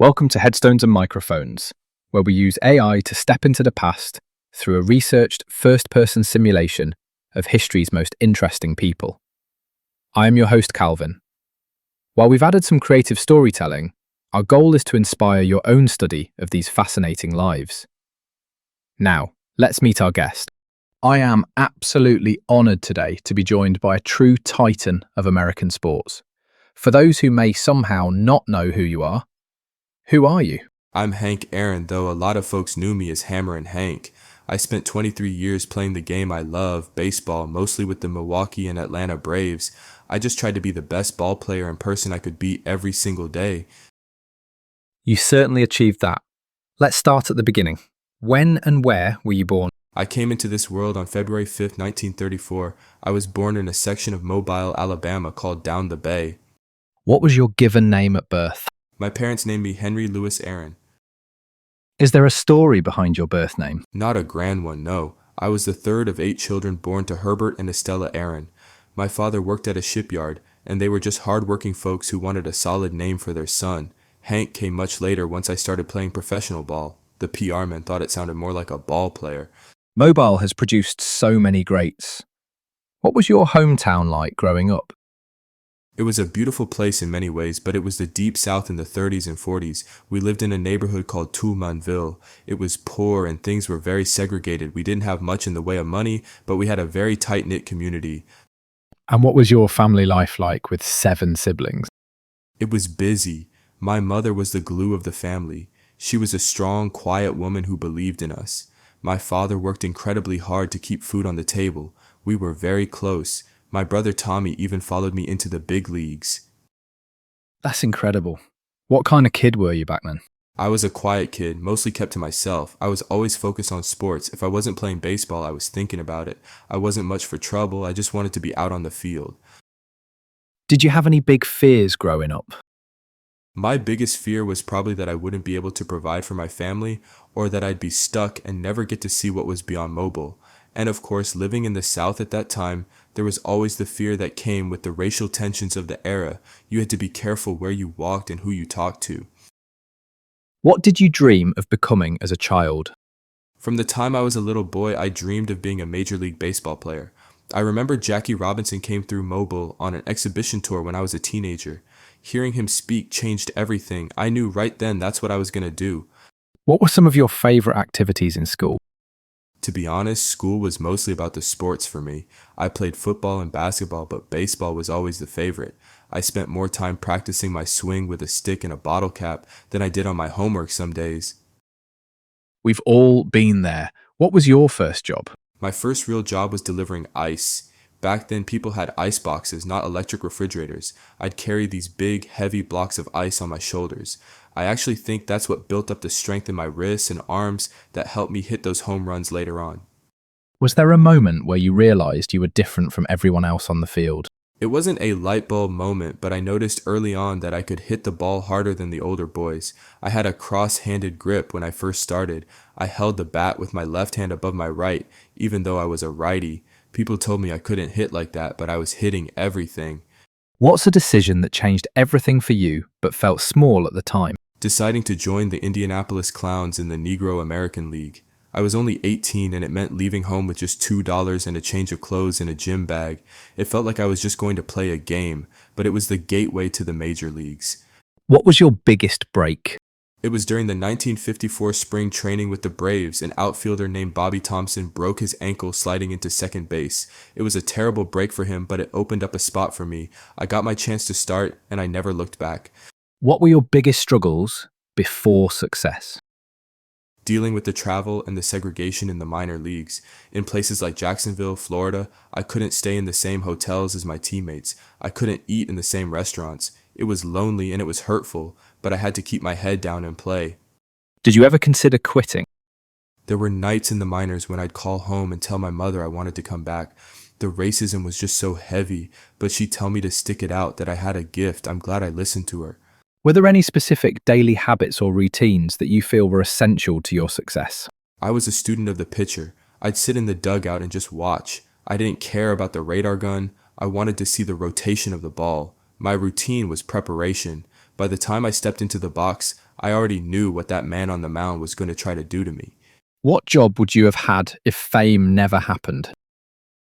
Welcome to Headstones and Microphones, where we use AI to step into the past through a researched first-person simulation of history's most interesting people. I am your host, Calvin. While we've added some creative storytelling, our goal is to inspire your own study of these fascinating lives. Now, let's meet our guest. I am absolutely honoured today to be joined by a true titan of American sports. For those who may somehow not know who you are, who are you? I'm Hank Aaron, though a lot of folks knew me as Hammer and Hank. I spent 23 years playing the game I love, baseball, mostly with the Milwaukee and Atlanta Braves. I just tried to be the best ball player and person I could be every single day. You certainly achieved that. Let's start at the beginning. When and where were you born? I came into this world on February 5th, 1934. I was born in a section of Mobile, Alabama called Down the Bay. What was your given name at birth? My parents named me Henry Louis Aaron. Is there a story behind your birth name? Not a grand one, no. I was the third of 8 children born to Herbert and Estella Aaron. My father worked at a shipyard, and they were just hard-working folks who wanted a solid name for their son. Hank came much later once I started playing professional ball. The PR man thought it sounded more like a ball player. Mobile has produced so many greats. What was your hometown like growing up? It was a beautiful place in many ways, but it was the deep south in the 30s and 40s. We lived in a neighborhood called Toulmonville. It was poor and things were very segregated. We didn't have much in the way of money, but we had a very tight-knit community. And what was your family life like with 7 siblings? It was busy. My mother was the glue of the family. She was a strong, quiet woman who believed in us. My father worked incredibly hard to keep food on the table. We were very close. My brother Tommy even followed me into the big leagues. That's incredible. What kind of kid were you back then? I was a quiet kid, mostly kept to myself. I was always focused on sports. If I wasn't playing baseball, I was thinking about it. I wasn't much for trouble. I just wanted to be out on the field. Did you have any big fears growing up? My biggest fear was probably that I wouldn't be able to provide for my family, or that I'd be stuck and never get to see what was beyond Mobile. And of course, living in the South at that time, there was always the fear that came with the racial tensions of the era. You had to be careful where you walked and who you talked to. What did you dream of becoming as a child? From the time I was a little boy, I dreamed of being a Major League Baseball player. I remember Jackie Robinson came through Mobile on an exhibition tour when I was a teenager. Hearing him speak changed everything. I knew right then that's what I was going to do. What were some of your favorite activities in school? To be honest, school was mostly about the sports for me. I played football and basketball, but baseball was always the favorite. I spent more time practicing my swing with a stick and a bottle cap than I did on my homework some days. We've all been there. What was your first job? My first real job was delivering ice. Back then, people had ice boxes, not electric refrigerators. I'd carry these big, heavy blocks of ice on my shoulders. I actually think that's what built up the strength in my wrists and arms that helped me hit those home runs later on. Was there a moment where you realized you were different from everyone else on the field? It wasn't a light bulb moment, but I noticed early on that I could hit the ball harder than the older boys. I had a cross-handed grip when I first started. I held the bat with my left hand above my right, even though I was a righty. People told me I couldn't hit like that, but I was hitting everything. What's a decision that changed everything for you but felt small at the time? Deciding to join the Indianapolis Clowns in the Negro American League. I was only 18 and it meant leaving home with just $2 and a change of clothes and a gym bag. It felt like I was just going to play a game, but it was the gateway to the major leagues. What was your biggest break? It was during the 1954 spring training with the Braves. An outfielder named Bobby Thompson broke his ankle sliding into second base. It was a terrible break for him, but it opened up a spot for me. I got my chance to start, and I never looked back. What were your biggest struggles before success? Dealing with the travel and the segregation in the minor leagues. In places like Jacksonville, Florida, I couldn't stay in the same hotels as my teammates. I couldn't eat in the same restaurants. It was lonely and it was hurtful, but I had to keep my head down and play. Did you ever consider quitting? There were nights in the minors when I'd call home and tell my mother I wanted to come back. The racism was just so heavy, but she'd tell me to stick it out, that I had a gift. I'm glad I listened to her. Were there any specific daily habits or routines that you feel were essential to your success? I was a student of the pitcher. I'd sit in the dugout and just watch. I didn't care about the radar gun. I wanted to see the rotation of the ball. My routine was preparation. By the time I stepped into the box, I already knew what that man on the mound was going to try to do to me. What job would you have had if fame never happened?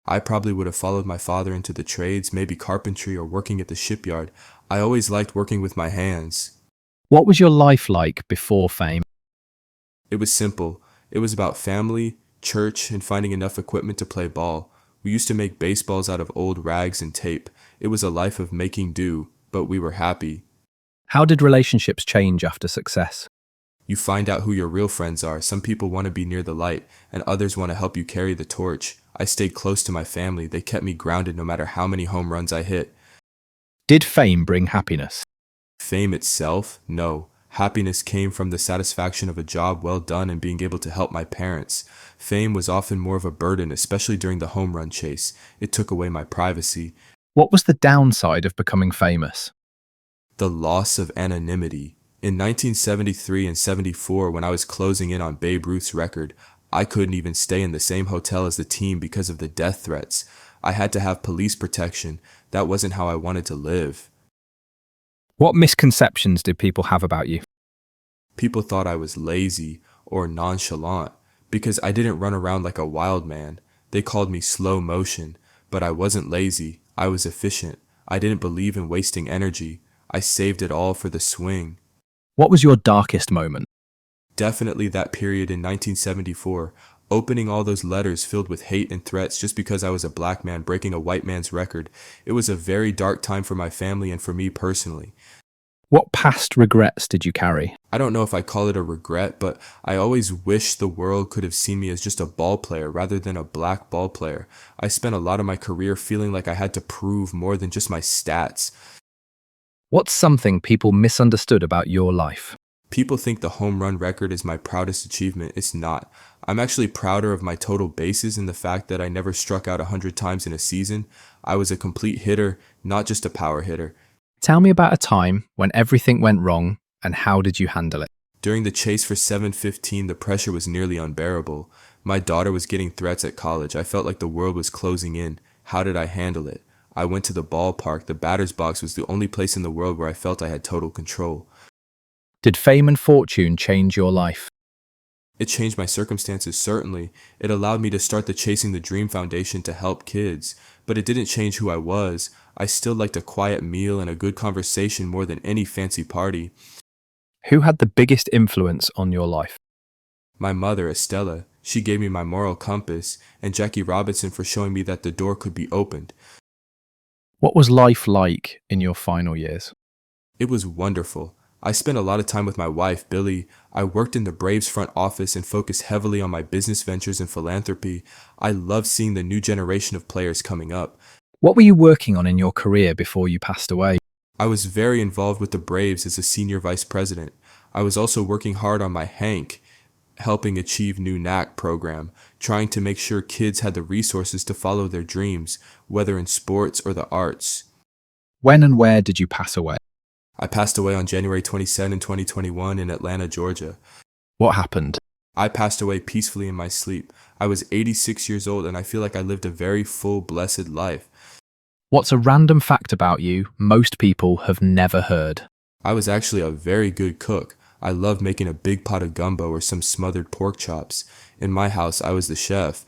I probably would have followed my father into the trades, maybe carpentry or working at the shipyard. I always liked working with my hands. What was your life like before fame? It was simple. It was about family, church, and finding enough equipment to play ball. We used to make baseballs out of old rags and tape. It was a life of making do, but we were happy. How did relationships change after success? You find out who your real friends are. Some people want to be near the light, and others want to help you carry the torch. I stayed close to my family. They kept me grounded no matter how many home runs I hit. Did fame bring happiness? Fame itself? No. Happiness came from the satisfaction of a job well done and being able to help my parents. Fame was often more of a burden, especially during the home run chase. It took away my privacy. What was the downside of becoming famous? The loss of anonymity. In 1973 and 74, when I was closing in on Babe Ruth's record, I couldn't even stay in the same hotel as the team because of the death threats. I had to have police protection. That wasn't how I wanted to live. What misconceptions did people have about you? People thought I was lazy or nonchalant because I didn't run around like a wild man. They called me slow motion, but I wasn't lazy. I was efficient. I didn't believe in wasting energy. I saved it all for the swing. What was your darkest moment? Definitely that period in 1974, opening all those letters filled with hate and threats just because I was a black man breaking a white man's record. It was a very dark time for my family and for me personally. What past regrets did you carry? I don't know if I call it a regret, but I always wish the world could have seen me as just a ball player rather than a black ball player. I spent a lot of my career feeling like I had to prove more than just my stats. What's something people misunderstood about your life? People think the home run record is my proudest achievement. It's not. I'm actually prouder of my total bases and the fact that I never struck out 100 times in a season. I was a complete hitter, not just a power hitter. Tell me about a time when everything went wrong and how did you handle it? During the chase for 715, the pressure was nearly unbearable. My daughter was getting threats at college. I felt like the world was closing in. How did I handle it? I went to the ballpark. The batter's box was the only place in the world where I felt I had total control. Did fame and fortune change your life? It changed my circumstances, certainly. It allowed me to start the Chasing the Dream Foundation to help kids. But it didn't change who I was. I still liked a quiet meal and a good conversation more than any fancy party. Who had the biggest influence on your life? My mother, Estella, she gave me my moral compass, and Jackie Robinson for showing me that the door could be opened. What was life like in your final years? It was wonderful. I spent a lot of time with my wife, Billy. I worked in the Braves front office and focused heavily on my business ventures and philanthropy. I loved seeing the new generation of players coming up. What were you working on in your career before you passed away? I was very involved with the Braves as a senior vice president. I was also working hard on my Hank, helping achieve new NAC program, trying to make sure kids had the resources to follow their dreams, whether in sports or the arts. When and where did you pass away? I passed away on January 22nd, 2021 in Atlanta, Georgia. What happened? I passed away peacefully in my sleep. I was 86 years old and I feel like I lived a very full, blessed life. What's a random fact about you most people have never heard? I was actually a very good cook. I loved making a big pot of gumbo or some smothered pork chops. In my house, I was the chef.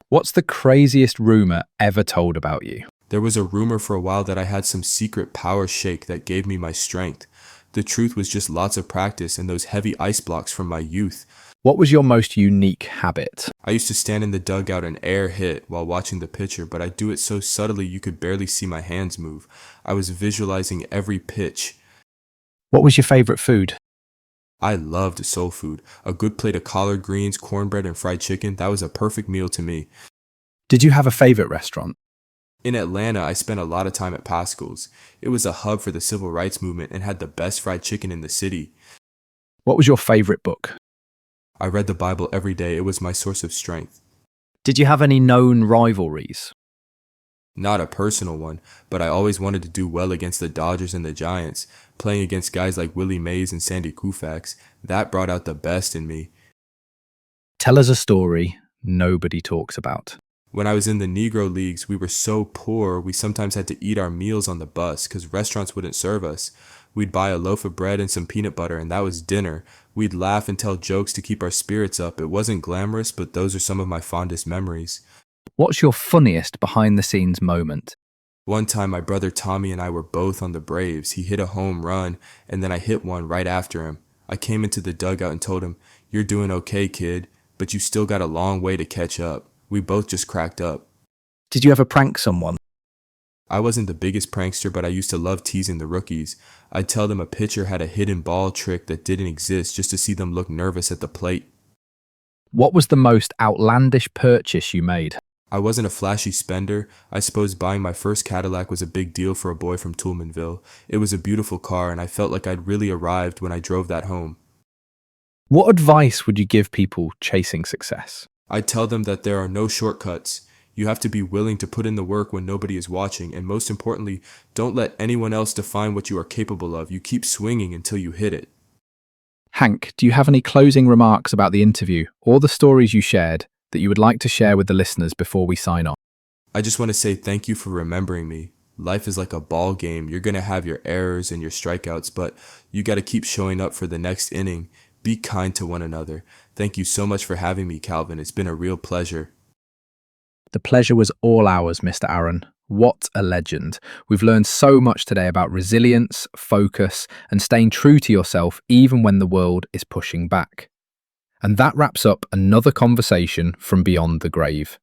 What's the craziest rumor ever told about you? There was a rumor for a while that I had some secret power shake that gave me my strength. The truth was just lots of practice and those heavy ice blocks from my youth. What was your most unique habit? I used to stand in the dugout and air hit while watching the pitcher, but I'd do it so subtly you could barely see my hands move. I was visualizing every pitch. What was your favorite food? I loved soul food. A good plate of collard greens, cornbread, and fried chicken, that was a perfect meal to me. Did you have a favorite restaurant? In Atlanta, I spent a lot of time at Pascal's. It was a hub for the civil rights movement and had the best fried chicken in the city. What was your favorite book? I read the Bible every day. It was my source of strength. Did you have any known rivalries? Not a personal one, but I always wanted to do well against the Dodgers and the Giants. Playing against guys like Willie Mays and Sandy Koufax, that brought out the best in me. Tell us a story nobody talks about. When I was in the Negro Leagues, we were so poor, we sometimes had to eat our meals on the bus because restaurants wouldn't serve us. We'd buy a loaf of bread and some peanut butter, and that was dinner. We'd laugh and tell jokes to keep our spirits up. It wasn't glamorous, but those are some of my fondest memories. What's your funniest behind-the-scenes moment? One time, my brother Tommy and I were both on the Braves. He hit a home run, and then I hit one right after him. I came into the dugout and told him, "You're doing okay, kid, but you still got a long way to catch up." We both just cracked up. Did you ever prank someone? I wasn't the biggest prankster, but I used to love teasing the rookies. I'd tell them a pitcher had a hidden ball trick that didn't exist just to see them look nervous at the plate. What was the most outlandish purchase you made? I wasn't a flashy spender. I suppose buying my first Cadillac was a big deal for a boy from Toulminville. It was a beautiful car, and I felt like I'd really arrived when I drove that home. What advice would you give people chasing success? I'd tell them that there are no shortcuts. You have to be willing to put in the work when nobody is watching, and most importantly, don't let anyone else define what you are capable of. You keep swinging until you hit it. Hank, do you have any closing remarks about the interview or the stories you shared that you would like to share with the listeners before we sign off? I just want to say thank you for remembering me. Life is like a ball game. You're going to have your errors and your strikeouts, but you got to keep showing up for the next inning. Be kind to one another. Thank you so much for having me, Calvin. It's been a real pleasure. The pleasure was all ours, Mr. Aaron. What a legend. We've learned so much today about resilience, focus, and staying true to yourself even when the world is pushing back. And that wraps up another conversation from beyond the grave.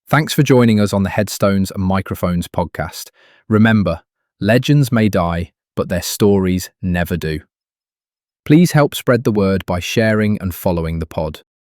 Thanks for joining us on the Headstones and Microphones podcast. Remember, legends may die, but their stories never do. Please help spread the word by sharing and following the pod.